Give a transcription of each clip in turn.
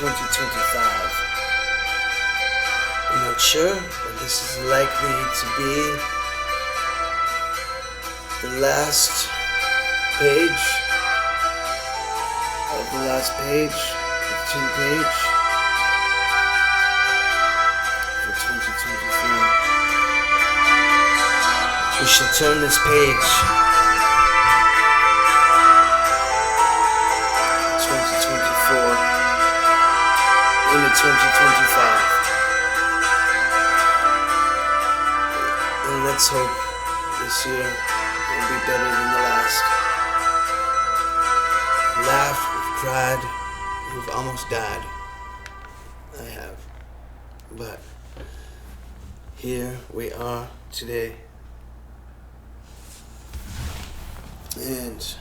2025. I'm not sure, but this is likely to be the last page of the last page, the 10 page for 2023. We should turn this page 2024 into 2025. And let's hope this year will be better than the last. We've laughed, we've cried, we've almost died. I have. But here we are today. And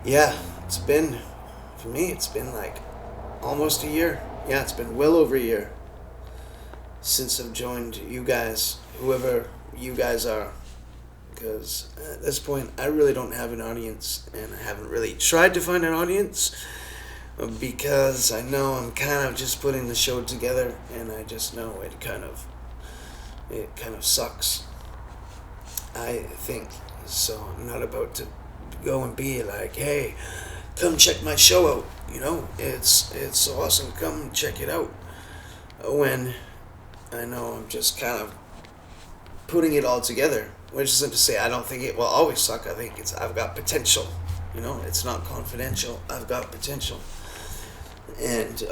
yeah, for me, it's been like almost a year. Yeah, it's been well over a year since I've joined you guys, whoever you guys are. Because at this point, I really don't have an audience, and I haven't really tried to find an audience because I know I'm kind of just putting the show together, and I just know it kind of sucks. I think so. I'm not about to go and be like, hey, come check my show out. You know, it's awesome. Come check it out. When I know I'm just kind of putting it all together, which isn't to say I don't think it will always suck. I think I've got potential. You know, it's not confidential. I've got potential, and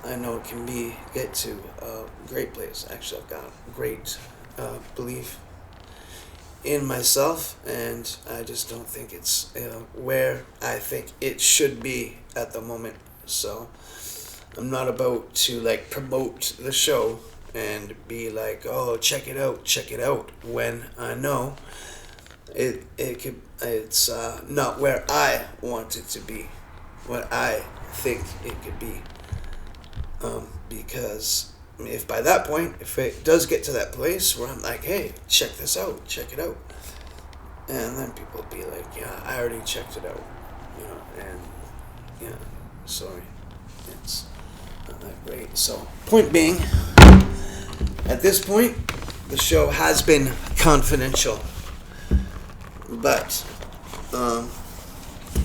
I know it can get to a great place. Actually, I've got great belief in myself, and I just don't think it's where I think it should be at the moment. So I'm not about to like promote the show and be like, oh, check it out, when I know it's not where I want it to be, what I think it could be. Because if by that point, if it does get to that place where I'm like, hey, check this out, check it out, and then people will be like, yeah, I already checked it out, you know, and yeah, sorry, it's not that great. So, point being, at this point, the show has been confidential, but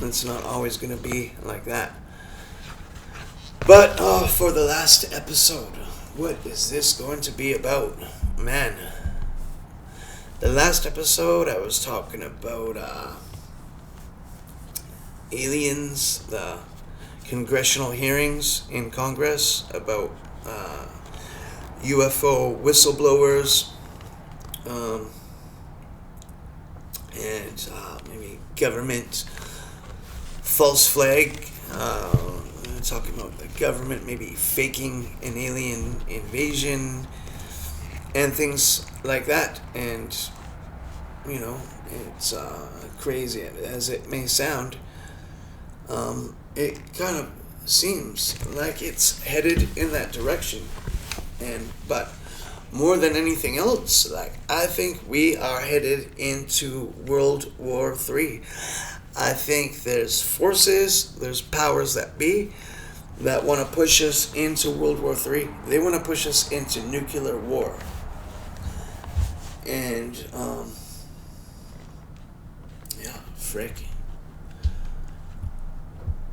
it's not always going to be like that. But for the last episode, what is this going to be about? Man, the last episode I was talking about aliens, the congressional hearings in Congress about UFO whistleblowers, and maybe government false flag. Talking about the government maybe faking an alien invasion and things like that. And, you know, it's crazy as it may sound. It kind of seems like it's headed in that direction. But more than anything else, like, I think we are headed into World War III. I think there's powers that be that want to push us into World War III. They want to push us into nuclear war. And, yeah, frick.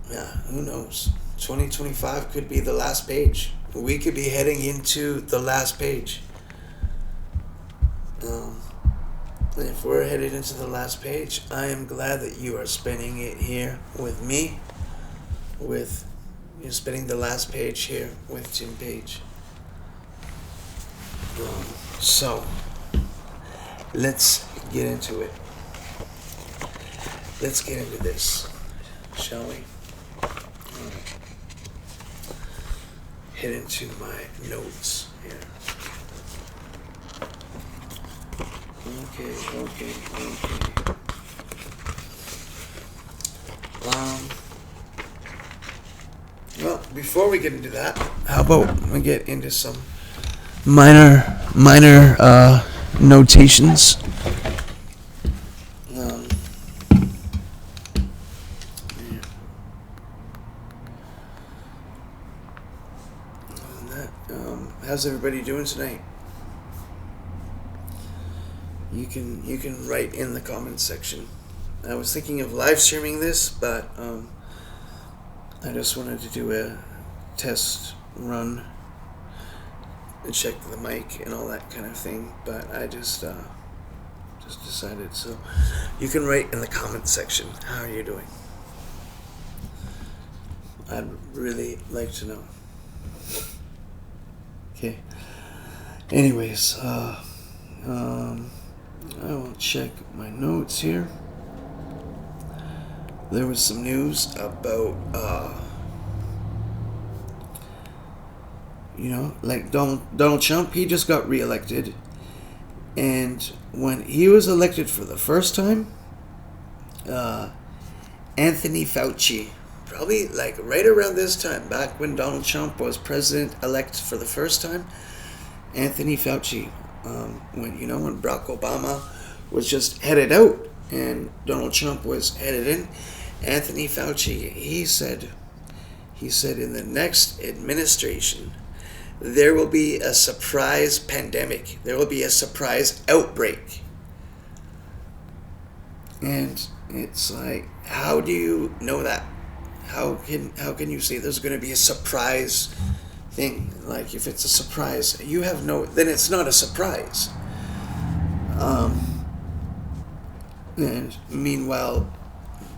Yeah, who knows? 2025 could be the last page. We could be heading into the last page. If we're headed into the last page, I am glad that you are spending it here with me, you're spending the last page here with Jim Page. So, let's get into it. Let's get into this, shall we? Head into my notes here. Okay. Well, before we get into that, how about we get into some minor notations. How's everybody doing tonight? You can write in the comments section. I was thinking of live streaming this, but I just wanted to do a test run and check the mic and all that kind of thing. But I just decided. So you can write in the comments section. How are you doing? I'd really like to know. Okay. Anyways, I will check my notes here. There was some news about, like Donald Trump. He just got reelected, and when he was elected for the first time, Anthony Fauci, probably like right around this time, back when Donald Trump was president-elect for the first time, Anthony Fauci, when Barack Obama was just headed out and Donald Trump was headed in, Anthony Fauci, he said in the next administration, there will be a surprise pandemic. There will be a surprise outbreak. And it's like, how do you know that? How can you say there's going to be a surprise thing? Like, if it's a surprise, then it's not a surprise. And meanwhile,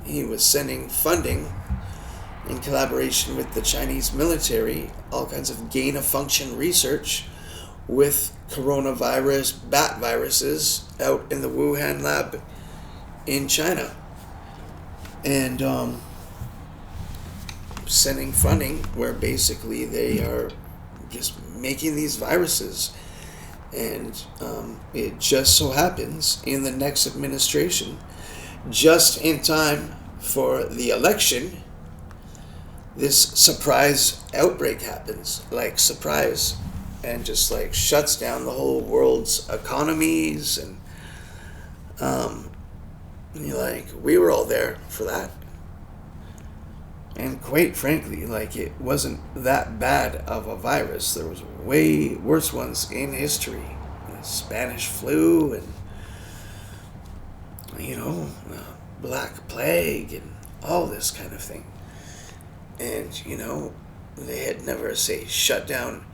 he was sending funding in collaboration with the Chinese military, all kinds of gain-of-function research with coronavirus, bat viruses out in the Wuhan lab in China. And sending funding where basically they are just making these viruses. And it just so happens in the next administration, just in time for the election, this surprise outbreak happens, like surprise, and just like shuts down the whole world's economies. And you're like, we were all there for that. And quite frankly, like, it wasn't that bad of a virus. There was way worse ones in history. The Spanish flu and, Black Plague and all this kind of thing. And, they had never, shut down.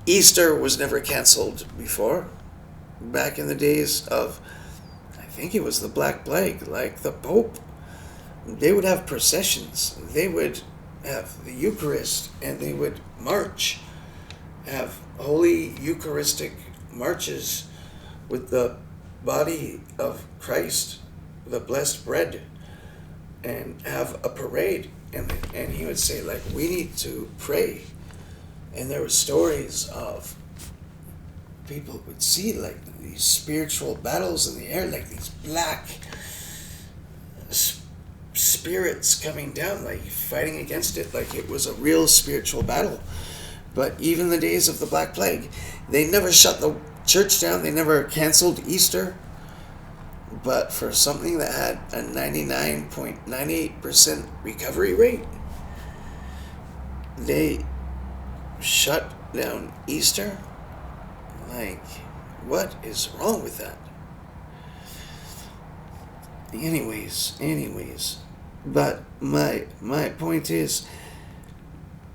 Easter was never canceled before. Back in the days of, I think it was the Black Plague, like the Pope. They would have processions. They would have the Eucharist, and they would march, have holy Eucharistic marches with the body of Christ, the blessed bread, and have a parade. And he would say, like, we need to pray. And there were stories of people would see, like, these spiritual battles in the air, like these black spirits coming down, like fighting against it, like it was a real spiritual battle. But even the days of the Black Plague, they never shut the church down, they never canceled Easter. But for something that had a 99.98% recovery rate, they shut down Easter. Like, what is wrong with that? Anyways, but my point is,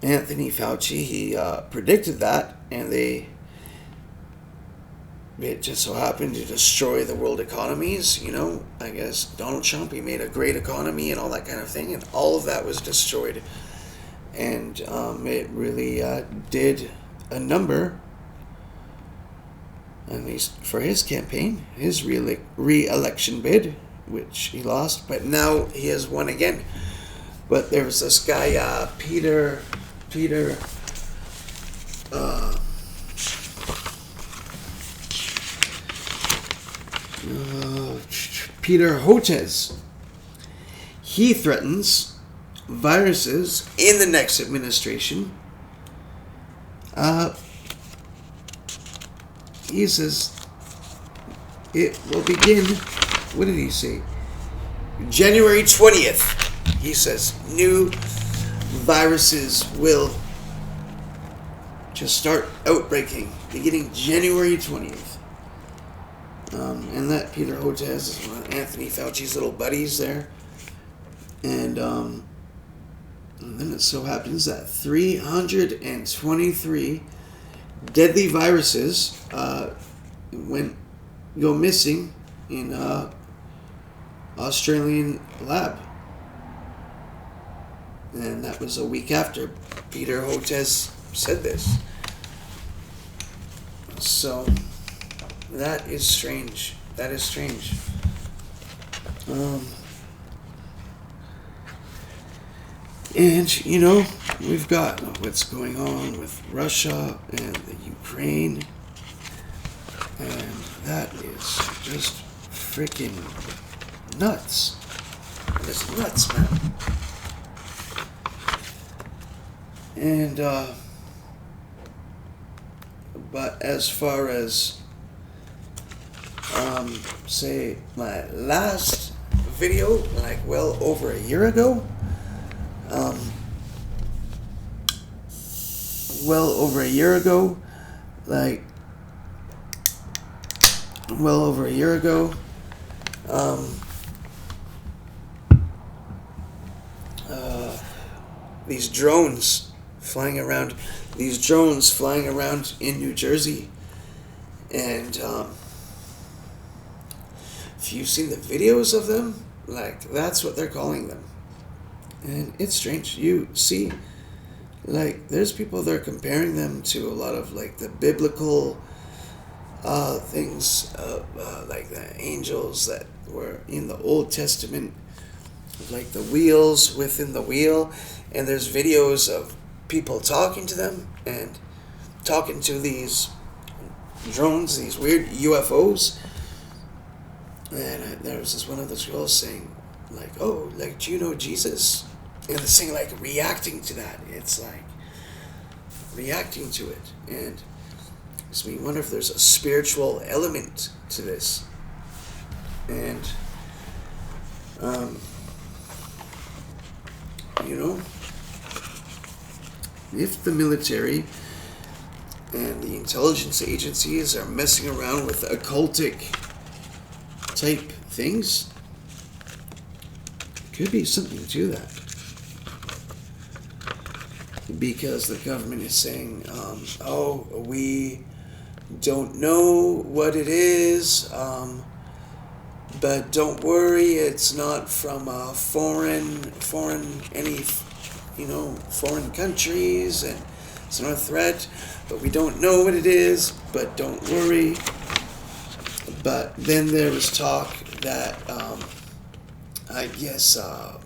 Anthony Fauci, he predicted that, and it just so happened to destroy the world economies. I guess Donald Trump, he made a great economy and all that kind of thing, and all of that was destroyed. And it really did a number, at least for his campaign, his re-election bid, which he lost, but now he has won again. But there was this guy, Peter Hotez. He threatens viruses in the next administration. He says it will begin, what did he say? January 20th. He says new viruses will to start outbreaking beginning January 20th. And that Peter Hotez is one of Anthony Fauci's little buddies there. And then it so happens that 323 deadly viruses go missing in Australian lab. And that was a week after Peter Hotez said this. So that is strange. That is strange. And, we've got what's going on with Russia and the Ukraine. And that is just freaking nuts. It's nuts, man. And, but as far as, say, my last video, like well over a year ago, these drones flying around in New Jersey, and if you've seen the videos of them, like, that's what they're calling them. And it's strange. You see, like, there's people that are comparing them to a lot of, like, the biblical things, like the angels that were in the Old Testament, like the wheels within the wheel. And there's videos of people talking to them and talking to these drones, these weird UFOs. And there was this one of those girls saying, like, oh, like, do you know Jesus? And this thing, like, reacting to that. It's like reacting to it. And it makes me wonder if there's a spiritual element to this. And if the military and the intelligence agencies are messing around with occultic type things, could be something to that. Because the government is saying, we don't know what it is, but don't worry, it's not from foreign countries, and it's not a threat, but we don't know what it is, but don't worry. But then there was talk that,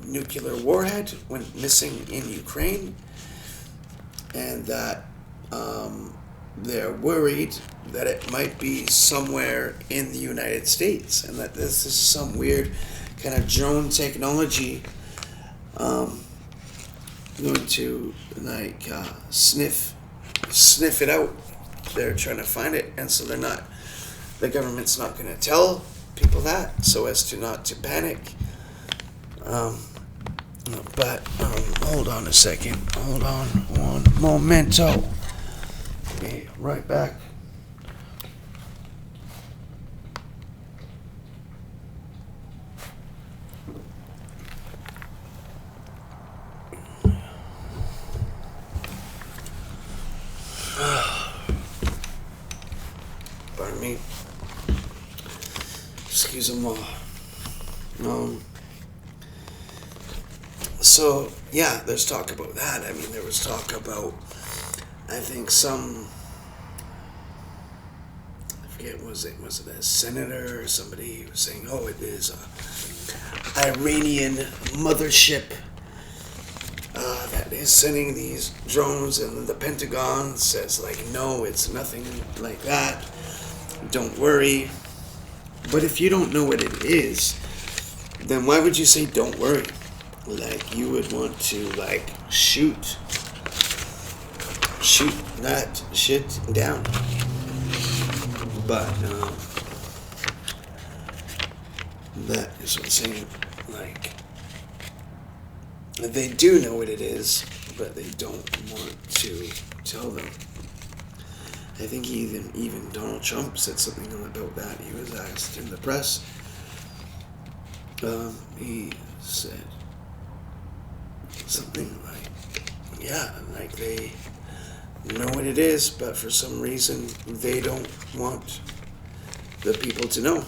nuclear warhead went missing in Ukraine, and that they're worried that it might be somewhere in the United States, and that this is some weird kind of drone technology going to, like, sniff it out. They're trying to find it, and so the government's not going to tell people that, so as to not to panic. But hold on a second. Hold on one momento. Be right back. Pardon me. Excuse me. So, yeah, there's talk about that. I mean, there was talk about, I think I forget, was it a senator or somebody was saying, it is a Iranian mothership that is sending these drones, and the Pentagon says, like, no, it's nothing like that. Don't worry. But if you don't know what it is, then why would you say don't worry? Like, you would want to, like, shoot that shit down. But that is what I'm saying. Like, they do know what it is, but they don't want to tell them. I think even Donald Trump said something about that. He was asked in the press. He said something like, yeah, like they know what it is, but for some reason they don't want the people to know.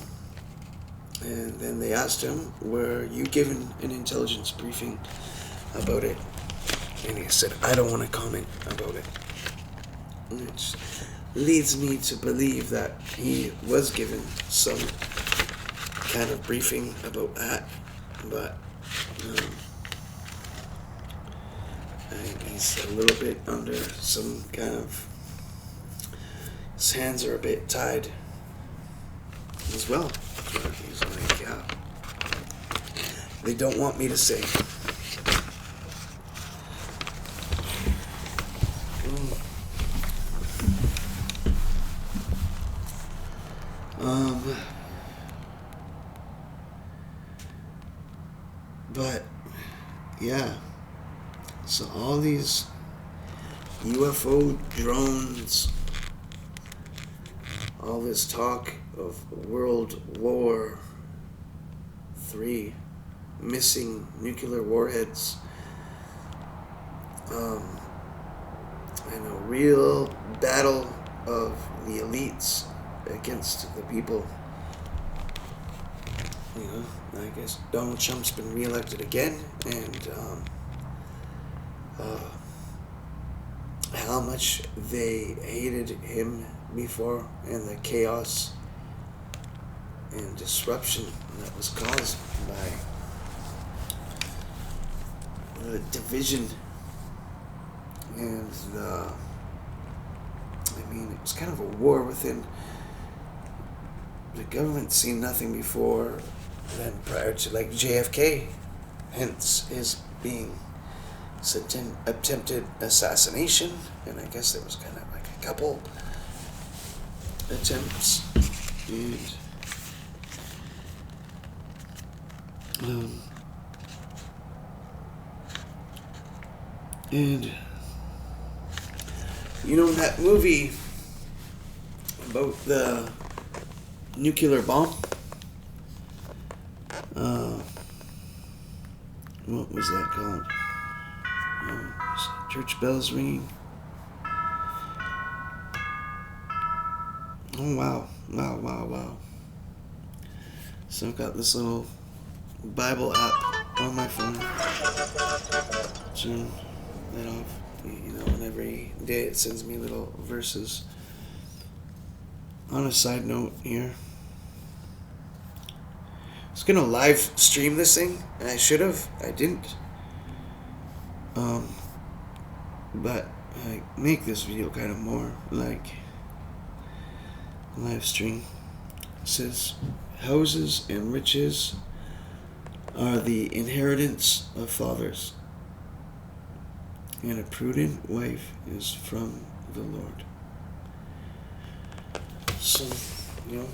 And then they asked him, were you given an intelligence briefing about it? And he said, I don't want to comment about it. Which leads me to believe that he was given some kind of briefing about that. But I think he's a little bit under some kind of... his hands are a bit tied as well. He's like, yeah, they don't want me to say. But yeah, so all these UFO drones, all this talk of World War III, missing nuclear warheads, and a real battle of the elites against the people. You know, I guess Donald Trump's been reelected again, and how much they hated him before, and the chaos and disruption that was caused by the division and it was kind of a war within the government. Seen nothing before then prior to like JFK, hence his being attempted assassination, and I guess there was kind of like a couple attempts, and you know, that movie about the nuclear bomb, what was that called? Church bells ringing. Oh, wow. So I've got this little Bible app on my phone. Turn that off. You know, and every day it sends me little verses. On a side note here, I was gonna live stream this thing, and I should have. I didn't. But I make this video kind of more like live stream. It says, houses and riches are the inheritance of fathers, and a prudent wife is from the Lord. So, you know,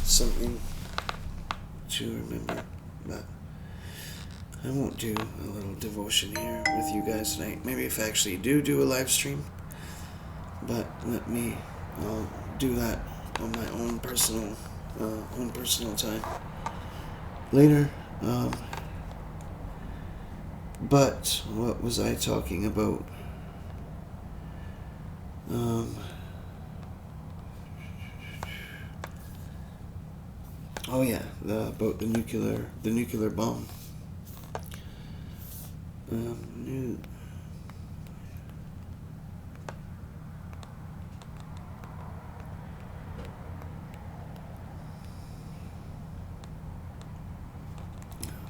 something to remember. But I won't do a little devotion here with you guys tonight. Maybe if I actually do a live stream, but I'll do that on my own personal time later. But what was I talking about? Oh yeah, about the nuclear bomb.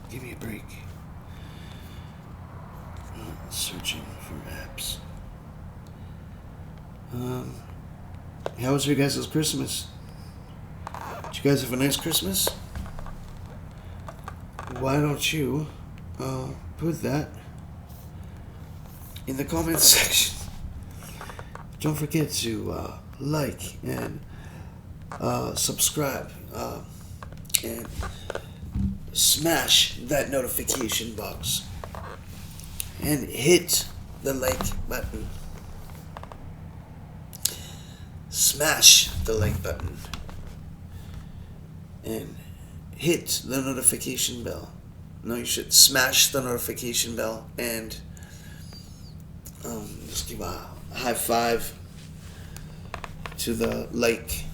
Give me a break. Searching for apps. How was your guys' Christmas? Did you guys have a nice Christmas? Why don't you put that in the comments section? Don't forget to like and subscribe and smash that notification box and hit the like button. Smash the like button. And hit the notification bell. No, you should smash the notification bell and just give a high five to the like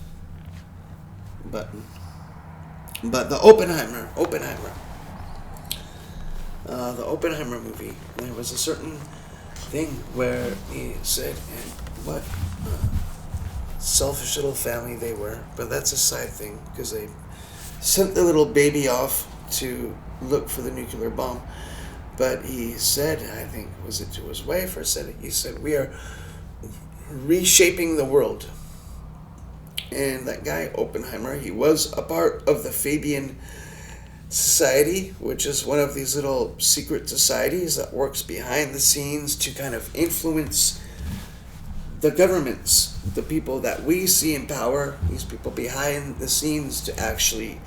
button. But the Oppenheimer, the Oppenheimer movie, there was a certain thing where he said, and what selfish little family they were, but that's a side thing, because they sent the little baby off to look for the nuclear bomb. But he said, I think, was it to his wife or said it? He said, we are reshaping the world. And that guy, Oppenheimer, he was a part of the Fabian Society, which is one of these little secret societies that works behind the scenes to kind of influence the governments, the people that we see in power, these people behind the scenes to actually,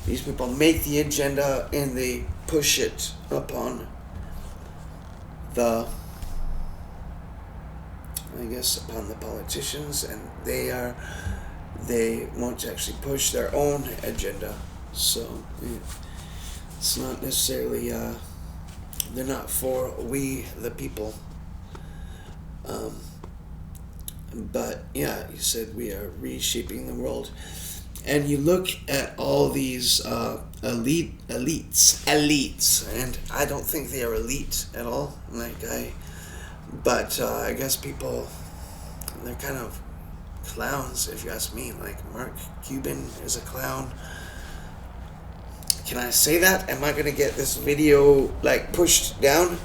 these people make the agenda and they push it upon the, I guess, upon the politicians, and they want to actually push their own agenda. So it's not necessarily, they're not for we the people. But yeah, he said we are reshaping the world. And you look at all these elites, and I don't think they are elite at all. But I guess people, they're kind of clowns, if you ask me. Like Mark Cuban is a clown. Can I say that? Am I gonna get this video pushed down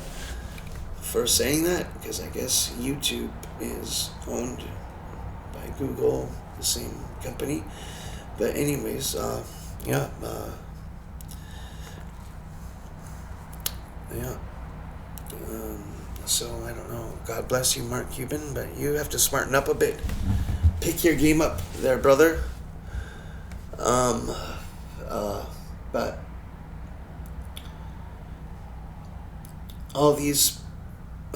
for saying that? Because I guess YouTube is owned by Google, the same company. But anyways, yeah. So I don't know. God bless you, Mark Cuban, but you have to smarten up a bit. Pick your game up there, brother. But all these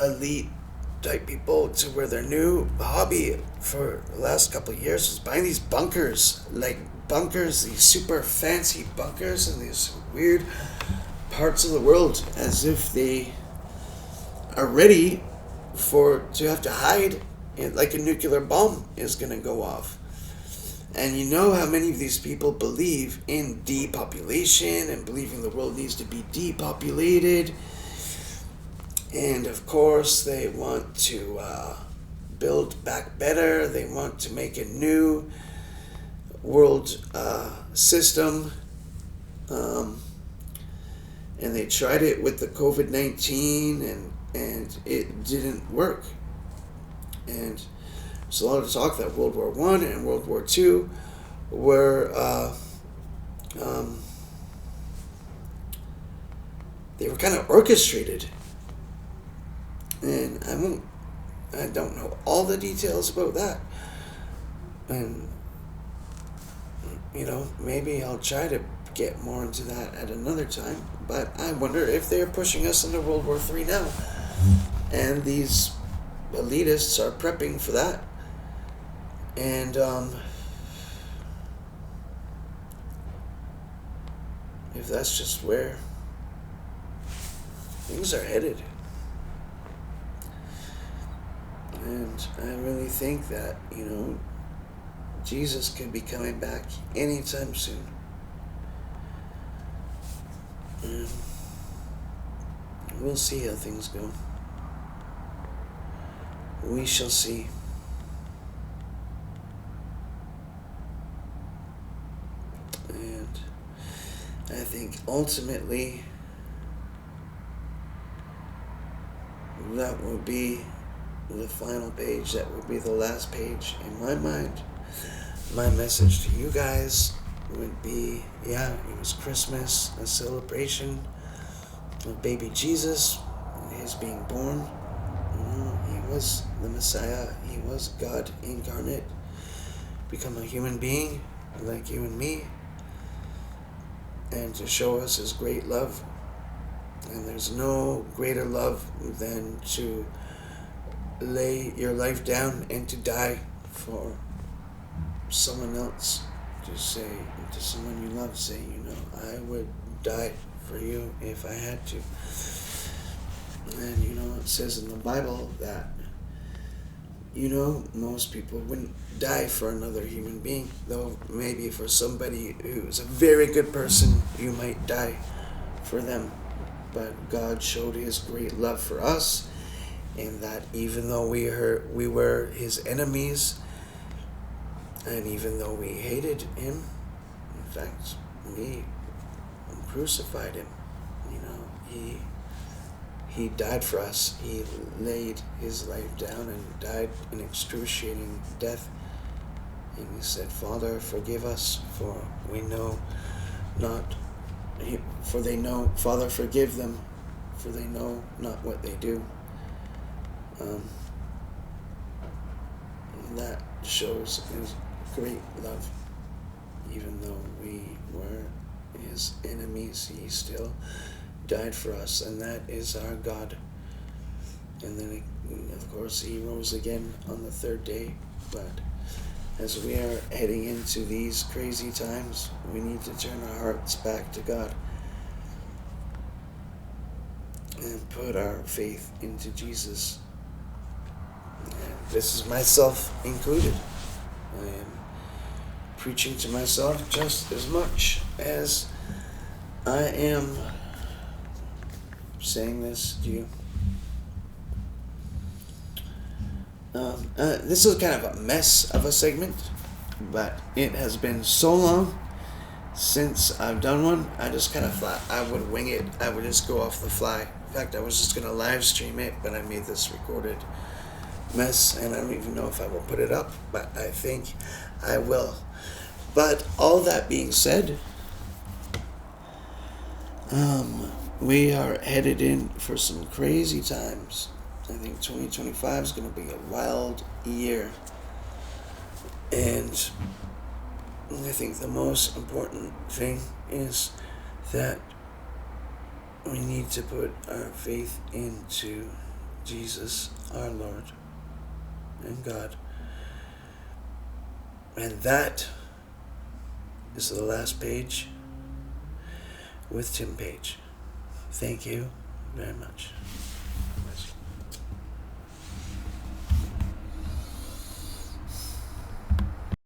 elite type people, to where their new hobby for the last couple of years is buying these bunkers, these super fancy bunkers in these weird parts of the world, as if they are ready to have to hide, like a nuclear bomb is going to go off. And you know how many of these people believe in depopulation and believing the world needs to be depopulated. And of course, they want to build back better. They want to make a new world system. And they tried it with the COVID-19, and it didn't work. And there's a lot of talk that World War I and World War II were they were kind of orchestrated. And I don't know all the details about that. And maybe I'll try to get more into that at another time. But I wonder if they're pushing us into World War III now. And these elitists are prepping for that. And if that's just where things are headed. And I really think that, Jesus could be coming back anytime soon. And we'll see how things go. We shall see. And I think ultimately that will be the final page. That would be the last page in my mind. My message to you guys would be, it was Christmas, a celebration of baby Jesus, his being born. He was the Messiah. He was God incarnate, become a human being like you and me, and to show us his great love. And there's no greater love than to lay your life down and to die for someone else, to say to someone you love, say, I would die for you if I had to. And it says in the Bible that most people wouldn't die for another human being, though maybe for somebody who's a very good person you might die for them. But God showed his great love for us, in that even though we were his enemies, and even though we hated him, in fact we crucified him, he died for us. He laid his life down and died an excruciating death. And he said, Father, forgive us, for we know not, for they know, Father, forgive them, for they know not what they do. That shows his great love. Even though we were his enemies, he still died for us, and that is our God. And then, of course, he rose again on the third day. But as we are heading into these crazy times, we need to turn our hearts back to God and put our faith into Jesus. And this is myself included. I am preaching to myself just as much as I am saying this to you. This is kind of a mess of a segment, but it has been so long since I've done one. I just kind of thought I would wing it. I would just go off the fly. In fact, I was just going to live stream it, but I made this recorded mess, and I don't even know if I will put it up, but I think I will. But all that being said, we are headed in for some crazy times. I think 2025 is going to be a wild year. And I think the most important thing is that we need to put our faith into Jesus, our Lord and God. And that is the last page with Tim Page. Thank you very much.